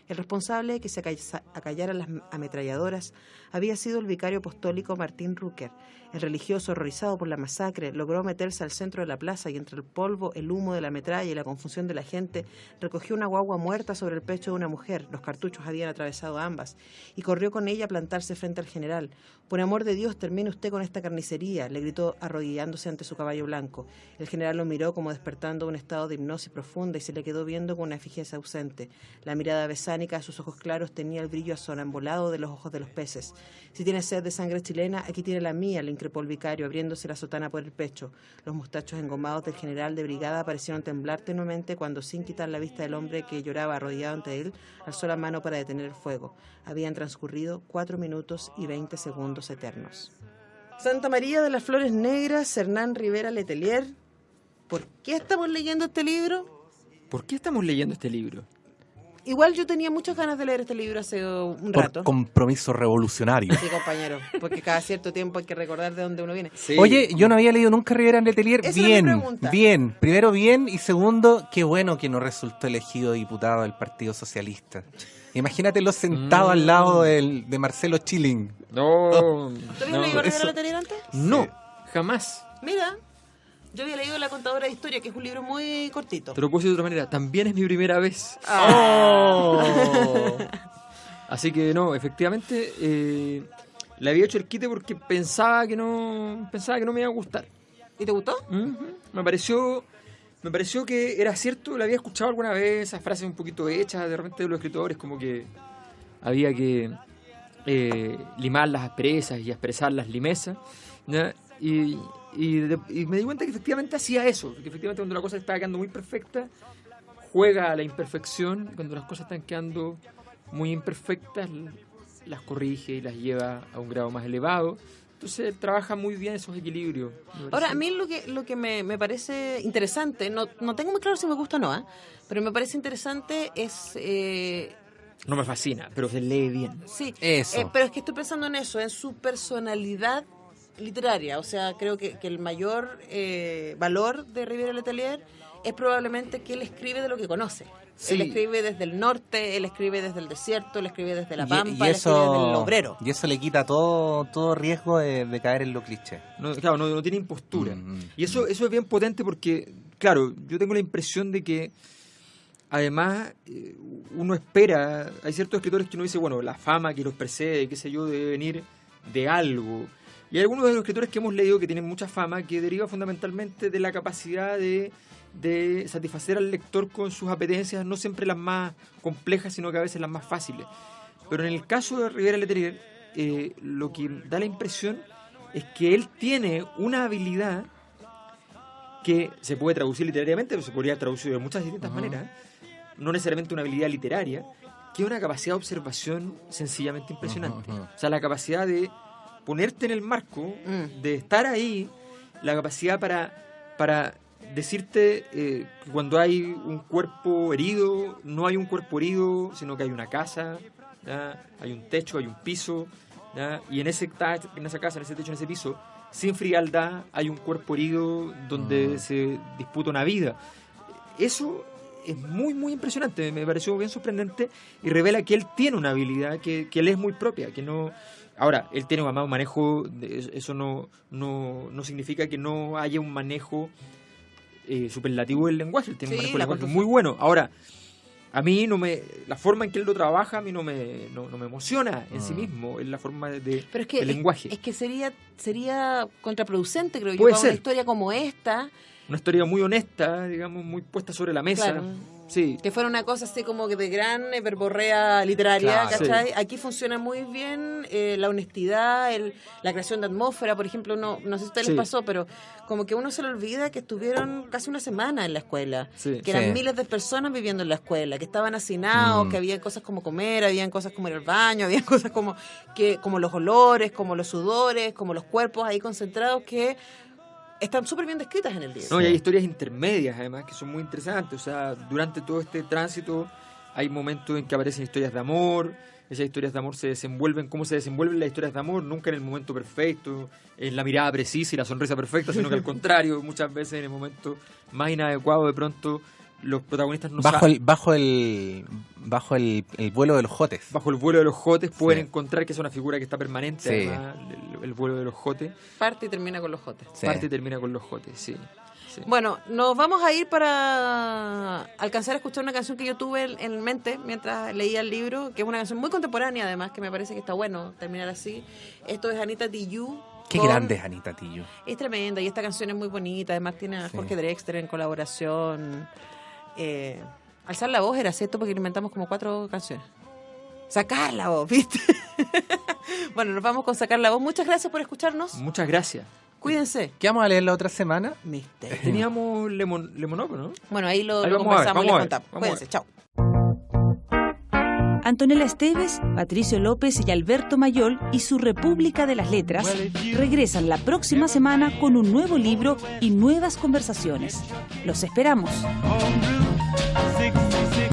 El responsable de que se acallaran las ametralladoras había sido el vicario apostólico Martín Rucker. El religioso, horrorizado por la masacre, logró meterse al centro de la plaza y entre el polvo, el humo de la metralla y la confusión de la gente, recogió una guagua muerta sobre el pecho de una mujer, los cartuchos habían atravesado ambas, y corrió con ella a plantarse frente al general. «Por amor de Dios, termine usted con esta carnicería», le gritó arrodillándose ante su caballo blanco. El general lo miró como despertando un estado de hipnosis profunda y se le quedó viendo con una fijeza ausente. La mirada besánica de sus ojos claros tenía el brillo asonambolado de los ojos de los peces. «Si tiene sed de sangre chilena, aquí tiene la mía», le increpó el vicario, abriéndose la sotana por el pecho. Los mostachos engomados del general de brigada parecieron temblar tenuemente cuando, sin quitar la vista del hombre que lloraba arrodillado ante él, alzó la mano para detener el fuego. Habían transcurrido 4 minutos y 20 segundos eternos. Santa María de las Flores Negras, Hernán Rivera Letelier. ¿Por qué estamos leyendo este libro? ¿Por qué estamos leyendo este libro? Igual yo tenía muchas ganas de leer este libro hace un rato. Por compromiso revolucionario. Sí, compañero, porque cada cierto tiempo hay que recordar de dónde uno viene. Sí. Oye, yo no había leído nunca Rivera Letelier. Esa es mi Bien, pregunta. bien. Primero, bien. Y segundo, qué bueno que no resultó elegido diputado del Partido Socialista. Imagínatelo sentado al lado de Marcelo Chilling. No. ¿Tú habías leído Rivera Letelier antes? No, jamás. Mira, yo había leído La Contadora de Historia, que es un libro muy cortito. Te lo puse de otra manera. También es mi primera vez. Oh. Así que no, efectivamente le había hecho el quite porque pensaba que no me iba a gustar. ¿Y te gustó? Me pareció que era cierto, lo había escuchado alguna vez, esas frases un poquito hechas de repente de los escritores, como que había que limar las asperezas y expresar las limesas, ¿ya? Y me di cuenta que efectivamente hacía eso, que efectivamente cuando la cosa estaba quedando muy perfecta, juega a la imperfección, y cuando las cosas están quedando muy imperfectas, las corrige y las lleva a un grado más elevado. Entonces trabaja muy bien esos equilibrios. Ahora, a mí lo que me parece interesante, no tengo muy claro si me gusta o no, pero me parece interesante es no me fascina, pero se lee bien. Sí, Eso. pero es que estoy pensando en eso, en su personalidad literaria. O sea, creo que el mayor valor de Rivière Letelier es probablemente que él escribe de lo que conoce. Sí. Él escribe desde el norte, él escribe desde el desierto, él escribe desde la Y pampa, él escribe desde el obrero. Y eso le quita todo riesgo de caer en lo cliché. No, claro, no tiene impostura. Mm. Y eso es bien potente porque, claro, yo tengo la impresión de que además uno espera, hay ciertos escritores que uno dice, bueno, la fama que los precede, qué sé yo, debe venir de algo. Y hay algunos de los escritores que hemos leído que tienen mucha fama que deriva fundamentalmente de la capacidad de satisfacer al lector con sus apetencias, no siempre las más complejas, sino que a veces las más fáciles. Pero en el caso de Rivière Letelier, lo que da la impresión es que él tiene una habilidad que se puede traducir literariamente, pero se podría traducir de muchas distintas maneras, no necesariamente una habilidad literaria, que es una capacidad de observación sencillamente impresionante. O sea, la capacidad de ponerte en el marco, de estar ahí, la capacidad para decirte que cuando hay un cuerpo herido, no hay un cuerpo herido, sino que hay una casa, ¿ya? Hay un techo, hay un piso, ¿ya? Y en esa casa, en ese techo, en ese piso, sin frialdad, hay un cuerpo herido donde se disputa una vida. Eso es muy, muy impresionante, me pareció bien sorprendente y revela que él tiene una habilidad que él es muy propia, que no... Ahora, él tiene un manejo, eso no significa que no haya un manejo superlativo del lenguaje, él tiene un manejo del lenguaje muy bueno. Ahora, a mí la forma en que él lo trabaja a mí no me emociona en sí mismo, en la forma del lenguaje. Es que sería contraproducente, creo yo, Puede para ser. una historia como esta. Una historia muy honesta, digamos, muy puesta sobre la mesa. Claro. Sí. Que fuera una cosa así como que de gran verborrea literaria, Claro. ¿cachai? Sí. Aquí funciona muy bien la honestidad, la creación de atmósfera, por ejemplo, no sé si a ustedes Sí. les pasó, pero como que uno se le olvida que estuvieron casi una semana en la escuela, Sí. que eran Sí. miles de personas viviendo en la escuela, que estaban hacinados, que había cosas como comer, habían cosas como ir al baño, habían cosas como los olores, como los sudores, como los cuerpos ahí concentrados que están súper bien descritas en el libro. No, y hay historias intermedias, además, que son muy interesantes. O sea, durante todo este tránsito hay momentos en que aparecen historias de amor. Esas historias de amor se desenvuelven, ¿cómo se desenvuelven las historias de amor? Nunca en el momento perfecto, en la mirada precisa y la sonrisa perfecta, sino que al contrario, muchas veces en el momento más inadecuado, de pronto los protagonistas no saben. Bajo el vuelo de los jotes. Bajo el vuelo de los jotes pueden Sí. encontrar que es una figura que está permanente, Sí. además, el vuelo de los jotes. Parte y termina con los jotes. Sí. Parte y termina con los jotes, sí. Sí. Bueno, nos vamos a ir para alcanzar a escuchar una canción que yo tuve en mente mientras leía el libro, que es una canción muy contemporánea además, que me parece que está bueno terminar así. Esto es Anita Tijoux. Qué grande es Anita Tijoux. Es tremenda y esta canción es muy bonita, además tiene a Sí. Jorge Drexler en colaboración. Alzar la voz era cierto porque inventamos como 4 canciones. Sacar la voz, ¿viste? Bueno, nos vamos con Sacar la voz. Muchas gracias por escucharnos. Muchas gracias. Cuídense. ¿Qué vamos a leer la otra semana? Mister. Teníamos Lemonopo, ¿no? Bueno, ahí lo Ahí vamos a ver, conversamos y les vamos a ver, contamos. vamos a Cuídense, ver. chao. Antonella Esteves, Patricio López y Alberto Mayol y su República de las Letras regresan la próxima semana con un nuevo libro y nuevas conversaciones. Los esperamos. On Route 66.